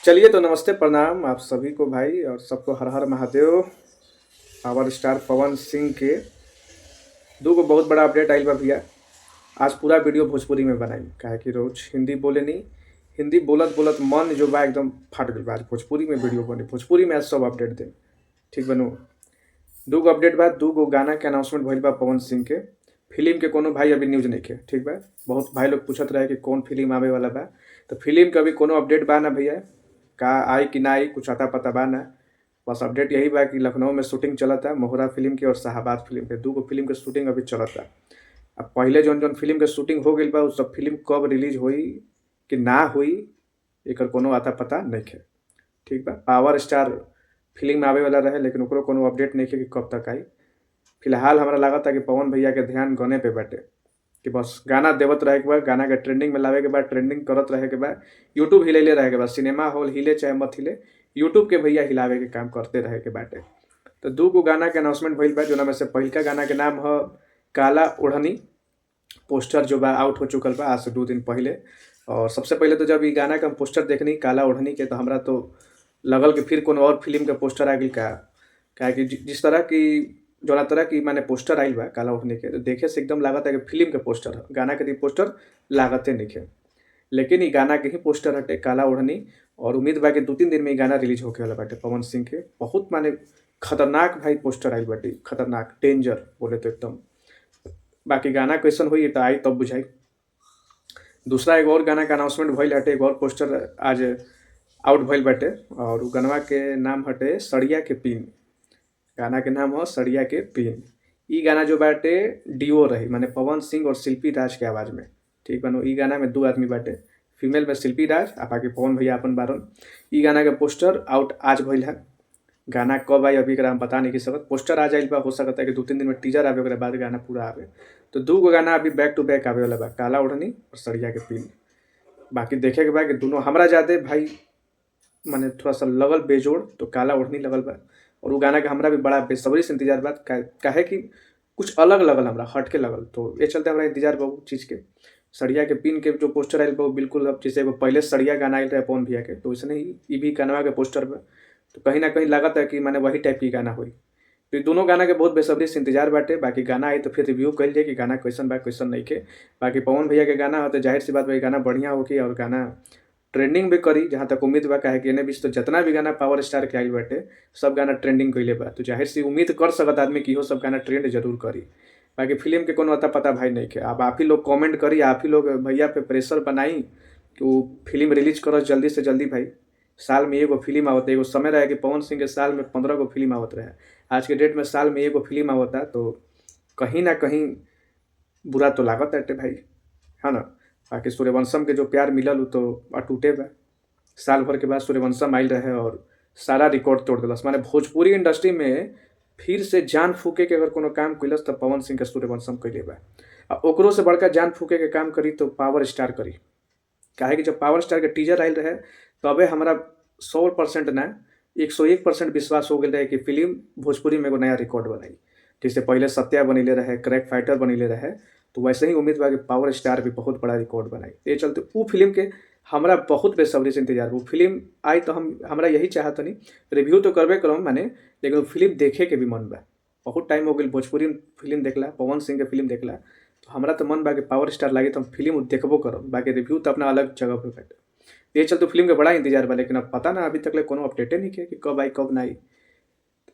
चलिए तो नमस्ते प्रणाम आप सभी को भाई और सबको हर हर महादेव। पावर स्टार पवन सिंह के दो को बहुत बड़ा अपडेट आइल बा भैया। आज पूरा वीडियो भोजपुरी में बनाई काहे कि रोज हिंदी बोले नहीं। हिंदी बोलत बोलत मन जो बा एकदम फट गई बा। आज भोजपुरी में वीडियो बने, भोजपुरी में आज सब अपडेट दे। ठीक बनू। दो गो अपडेट बा, दो गो गाना के अनाउंसमेंट भइल बा पवन सिंह के। फिल्म के कोनो भाई अभी न्यूज नहीं के, ठीक बा। बहुत भाई लोग पूछत रहे कि कौन फिल्म आवे वाला बा, तो फिल्म के अभी कोनो अपडेट बा ना भैया। का आई कि ना आई कुछ अता पता बा ना। बस अपडेट यही बा कि लखनऊ में शूटिंग चलता मोहरा फिल्म की और शाहबाद फिल्म के, दो गो फिल्म के शूटिंग अभी चलता। अब पहले जौन जौन फिल्म के शूटिंग हो गई बा उ सब फिल्म कब रिलीज हुई कि ना हुई एकर कोनो अता पता नहीं है। ठीक बा। पावर स्टार फिल्म में आवे वाला रहे लेकिन ओकरो कोनो अपडेट नहीं है कि कब तक आई। फिलहाल हमरा लागता कि पवन भैया के ध्यान गाने पे बाटे कि बस गाना देवत रहे के बाद, गाना के ट्रेंडिंग में लावे के बाद, ट्रेंडिंग करत रहे के बाद, यूट्यूब हिलेले रहे के बाद, सिनेमा हॉल हिले चाहे मत हिले, यूट्यूब के भैया हिलावे के काम करते रहे के बाटे। तो दो गो गाना के अनाउंसमेंट भइल बा, जोना में से पहिलका गाना के नाम ह काला ओढ़नी। पोस्टर जो बा आउट हो चुकल बा आज से 2 दिन पहले। और सबसे पहले तो जब ये गाना का हम पोस्टर देखनी काला ओढ़नी के, तो हमरा तो लगल कि फिर कोनो और फिल्म के पोस्टर आ गई का। काहे कि जिस तरह की जौना तरह की माने पोस्टर आइल बा काला ओढ़नी के, तो देखे से एकदम लागत है कि फिल्म के पोस्टर ह। गाना के पोस्टर लागते नइखे, लेकिन ई गाना के ही पोस्टर हटे काला ओढ़नी। और उम्मीद बा कि 2-3 दिन में ई गाना रिलीज होके वाला बाटे पवन सिंह के। बहुत माने खतरनाक भाई पोस्टर आइल बाटे, खतरनाक डेंजर बोले तो एकदम। बाकी गाना कैसन होई तो आई तब बुझाई। दूसरा एक और गाना का अनाउंसमेंट भइल हटे, एक और पोस्टर आज आउट भइल बाटे और उ गानवा के नाम हटे सड़िया के पिन। गाना के नाम हो सड़िया के पिन। ई गाना जो बाटे डीओ रही, माने पवन सिंह और शिल्पी राज के आवाज़ में। ठीक बनो। ई गाना में 2 आदमी बाटे, फीमेल में शिल्पी राज आ बाकी पवन भैया अपन बारन। ई गाना के पोस्टर आउट आज भइल है। गाना कब आई अभी एकरा हम बता नहीं सकत। पोस्टर आ जाइल बा, हो सकता है कि 2-3 दिन में टीजर आवे, ओकरा बाद गाना पूरा आवे। तो 2 गो गाना अभी बैक टू बैक आवे वाला बा, काला ओढ़नी और सड़िया के पिन। बाकी देखे के बा कि दोनों हमरा ज्यादा भाई माने थोड़ा सा लगल बेजोड़ तो काला ओढ़नी लगल बा। और वो गाना के हमरा भी बड़ा बेसब्री से इंतजार बा, काहे कि कुछ अलग लगल, हमरा हट के लगल। तो ये चलते हमरा इंतजार बा उ चीज़ के। सड़िया के पिन के जो पोस्टर आइल बा वो बिल्कुल अब जैसे एगो पहले सड़िया गाना आइल रहे पवन भैया के, तो वैसे ही ई भी गानवा के पोस्टर बा। तो कहीं ना कहीं लागत है कि माने वही टाइप की गाना हुई। तो ये दोनों गाना के बहुत बेसब्री से इंतजार बाटे। बाकी गाना आई तो फिर रिव्यू कल जाए कि गाना कैसन बा कैसन नहीं के। बाकी पवन भैया के गाना हो तो जाहिर सी बात भाई गाना बढ़िया होगी और गाना ट्रेंडिंग भी करी, जहाँ तक उम्मीद बा। काहे कि एने बीच तो जितना भी गाना पावर स्टार के आइल बाटे सब गाना ट्रेंडिंग कइले बा, तो जाहिर सी उम्मीद कर सकत आदमी कि इहो सब गाना ट्रेंड जरूर करी। बाकी फिल्म के कोनो अता पता भाई नहीं के। अब आप ही लोग कमेंट करी, आप ही लोग भैया पे प्रेशर बनाई कि वो फिल्म रिलीज करो जल्दी से जल्दी भाई। साल में एगो फिल्म आवता, एगो समय रहे कि पवन सिंह के साल में 15 गो फिल्म आवत रहे। आज के डेट में साल में एगो फिल्म आवता, तो कहीं ना कहीं बुरा तो लागत बाटे भाई, है ना। बाकी सूर्यवंशम के जो प्यार मिलल उ तो अटूटे बा। साल भर के बाद सूर्यवंशम आइल रहे और सारा रिकॉर्ड तोड़ दिलस। माने भोजपुरी इंडस्ट्री में फिर से जान फूके के अगर कोनो काम कैलस तो पवन सिंह के सूर्यवंशम कैले बा। आ ओकरो से बड़का जान फूके के काम करी तो पावर स्टार करी। काहे कि जब पावर स्टार के टीजर आइल रहे तबे हमरा 100% ना 101% विश्वास हो गया रहे कि फिल्म भोजपुरी में एगो नया रिकॉर्ड बनाई। जैसे पहले सत्या बनीले रहे, क्रैक फाइटर बनीले रहे, तो वैसे ही उम्मीद बा कि पावर स्टार भी बहुत बड़ा रिकॉर्ड बनाई। ये चलते वो फिल्म के हमरा बहुत बेसब्री से इंतजार। वो फिल्म आई तो हमरा यही चाहत नहीं, रिव्यू तो करबे करम माने, लेकिन वो फिल्म देखे के भी मन बा। बहुत टाइम हो गई भोजपुरी फिल्म देखला, पवन सिंह के फिल्म देखला, तो हमरा तो मन बा कि पावर स्टार लागी तो हम फिल्म देखबो करब। बाकी रिव्यू तो अपना अलग जगह पे बाटे। ये चलते फिल्म के बड़ा इंतजार बा, लेकिन अब पता ना अभी तक ले कोनो अपडेटे नहीं कि कब आई कब ना आई।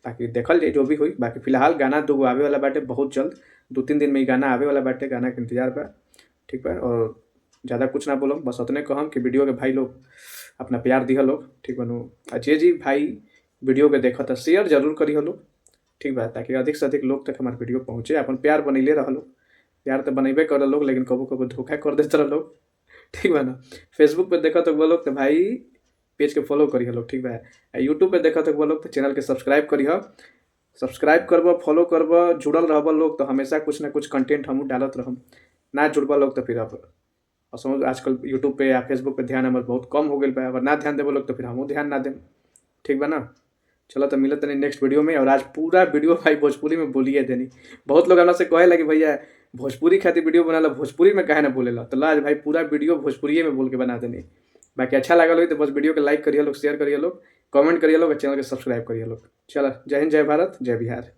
बाकी देखल जाए जो भी हुई। बाकी फिलहाल गाना 2 गो आवे वाला बाटे बहुत जल्द, 2-3 दिन में ही गाना आवे वाला बाटे। गाना के इंतजार बा, ठीक बा। और ज़्यादा कुछ ना बोलम, बस उतने कहम कि वीडियो के भाई लोग अपना प्यार दिह लोग, ठीक बनू। अजय जी भाई वीडियो के देखा तो शेयर जरूर करी लोग, ठीक बा, ताकि अधिक से अधिक लोग तक हमारे वीडियो पहुँचे। अपन प्यार बनैले रह लोग, प्यार तो बनैबे कर लोग, लेकिन कबो कबो धोखा कर देते रह लोग, ठीक बा ना। फेसबुक पे देखा तो बोलो तो भाई पेज के फॉलो करी लोग, ठीक बा। यूट्यूब पे देखा तो बोलो तो चैनल के सब्सक्राइब करी। सब्सक्राइब करब, फॉलो करब, जुड़ल रहब लोग, तो हमेशा कुछ ना कुछ कंटेंट हम डालत रहम। ना जुड़बा लोग तो फिर अब समझ आजकल यूट्यूब पे या फेसबुक पे ध्यान हमारे बहुत कम हो गई बा। अगर ना ध्यान देबो लोग तो फिर हमहूँ ध्यान ना देम, ठीक बा ना। चलो तो मिलत नहीं नेक्स्ट वीडियो में। और आज पूरा वीडियो भाई भोजपुरी में बोलिए देनी। बहुत लोग हमरा से कहे लगे भैया भोजपुरी खातिर वीडियो बना लो, भोजपुरी में काहे ना बोलेला, तो आज भाई पूरा वीडियो भोजपुरी में बोल के बना देनी। बाकी अच्छा लागल हो तो बस वीडियो के लाइक करिए लोग, शेयर करिए लोग, कमेंट करिए लोग और चैनल के सब्सक्राइब करिए लोग। चलो, जय हिंद, जय भारत, जय बिहार।